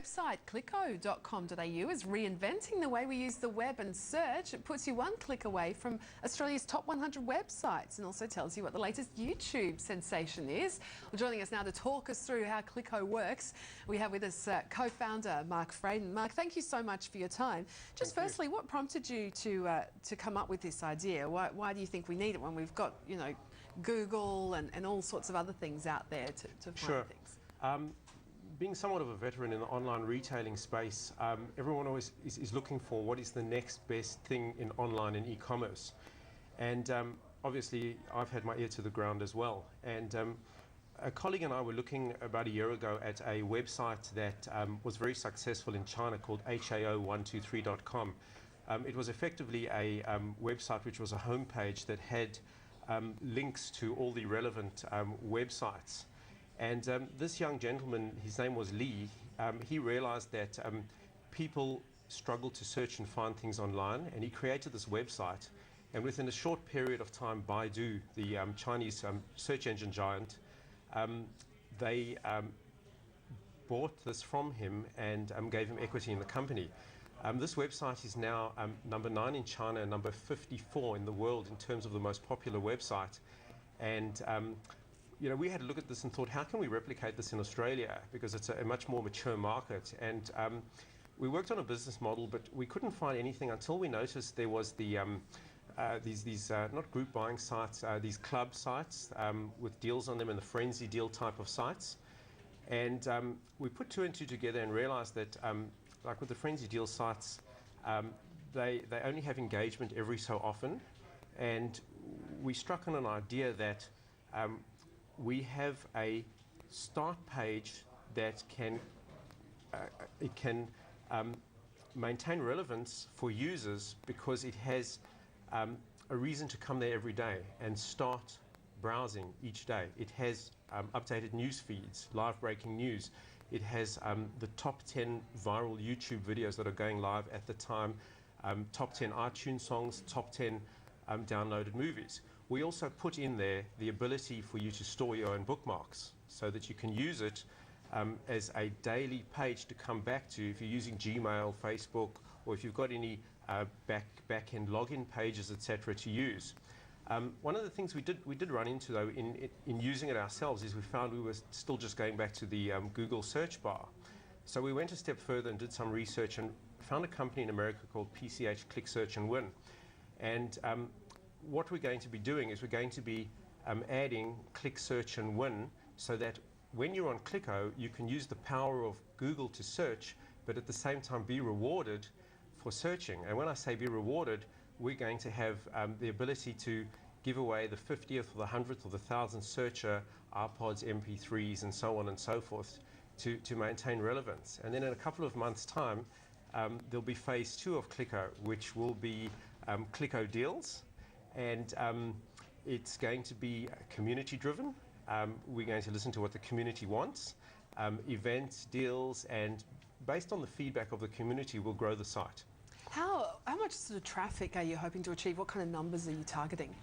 Website clicko.com.au is reinventing the way we use the web and search. It puts you one click away from Australia's top 100 websites and also tells you what the latest YouTube sensation is. Well, joining us now to talk us through how Clicko works, we have with us co-founder Mark Freidin. Mark, thank you so much for your time. Just firstly, what prompted you to come up with this idea? Why do you think we need it when we've got, you know, Google and all sorts of other things out there to find things? Being somewhat of a veteran in the online retailing space, everyone always is looking for what is the next best thing in online and e-commerce. And obviously, I've had my ear to the ground as well. And a colleague and I were looking about a year ago at a website that was very successful in China called HAO123.com. It was effectively a website which was a homepage that had links to all the relevant websites. And this young gentleman, his name was Lee, he realized that people struggle to search and find things online, and he created this website. And within a short period of time, Baidu, the Chinese search engine giant, they bought this from him and gave him equity in the company. This website is now number 9 in China and number 54 in the world in terms of the most popular website. And you know, we had a look at this and thought, how can we replicate this in Australia? Because it's a much more mature market. And we worked on a business model, but we couldn't find anything until we noticed there was the these not group buying sites, these club sites with deals on them and the frenzy deal type of sites. And we put 2 and 2 together and realized that, like with the frenzy deal sites, they only have engagement every so often. And we struck on an idea that we have a start page that can maintain relevance for users because it has a reason to come there every day and start browsing each day. It has updated news feeds, live breaking news. It has the top 10 viral YouTube videos that are going live at the time, top 10 iTunes songs, top 10 downloaded movies. We also put in there the ability for you to store your own bookmarks so that you can use it as a daily page to come back to if you're using Gmail, Facebook, or if you've got any back-end login pages, etc. to use. One of the things we did run into, though, in using it ourselves is we found we were still just going back to the Google search bar. So we went a step further and did some research and found a company in America called PCH, Click, Search and Win. And what we're going to be doing is we're going to be adding Click, Search and Win so that when you're on Clicko, you can use the power of Google to search, but at the same time be rewarded for searching. And when I say be rewarded, we're going to have the ability to give away the 50th or the 100th or the 1000th searcher, iPods, MP3s, and so on and so forth to maintain relevance. And then in a couple of months' time, there'll be phase 2 of Clicko, which will be Clicko Deals. And it's going to be community driven. We're going to listen to what the community wants, events, deals, and based on the feedback of the community, we'll grow the site. How much sort of traffic are you hoping to achieve? What kind of numbers are you targeting?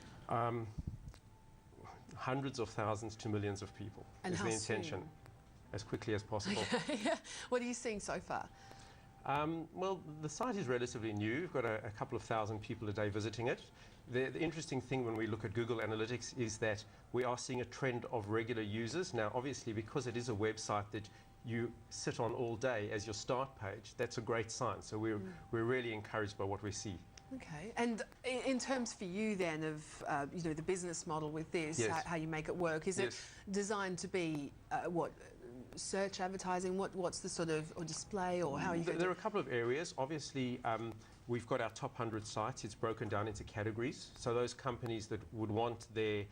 Hundreds of thousands to millions of people is the intention, soon? As quickly as possible. Okay, yeah. What are you seeing so far? Well, the site is relatively new. We've got a couple of thousand people a day visiting it. The interesting thing when we look at Google Analytics is that we are seeing a trend of regular users. Now, obviously, because it is a website that you sit on all day as your start page, that's a great sign. So we're really encouraged by what we see. Okay, and in terms for you then of you know, the business model with this, yes. how you make it work, is it designed to be what? Search advertising, what's the sort of, or display, or how are you going to... There are a couple of areas. Obviously, we've got our top 100 sites. It's broken down into categories. So those companies that would want their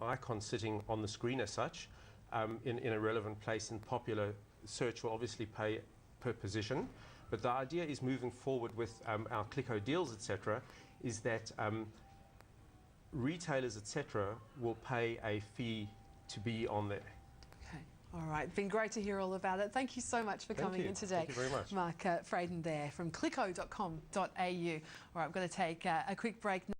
icon sitting on the screen as such, in a relevant place in popular search will obviously pay per position. But the idea is moving forward with our Clicko Deals, etc., is that retailers, etc., will pay a fee to be on there. All right, it's been great to hear all about it. Thank you so much for coming in today. Thank you very much. Mark Freidin there from clicko.com.au. All right, I'm going to take a quick break now.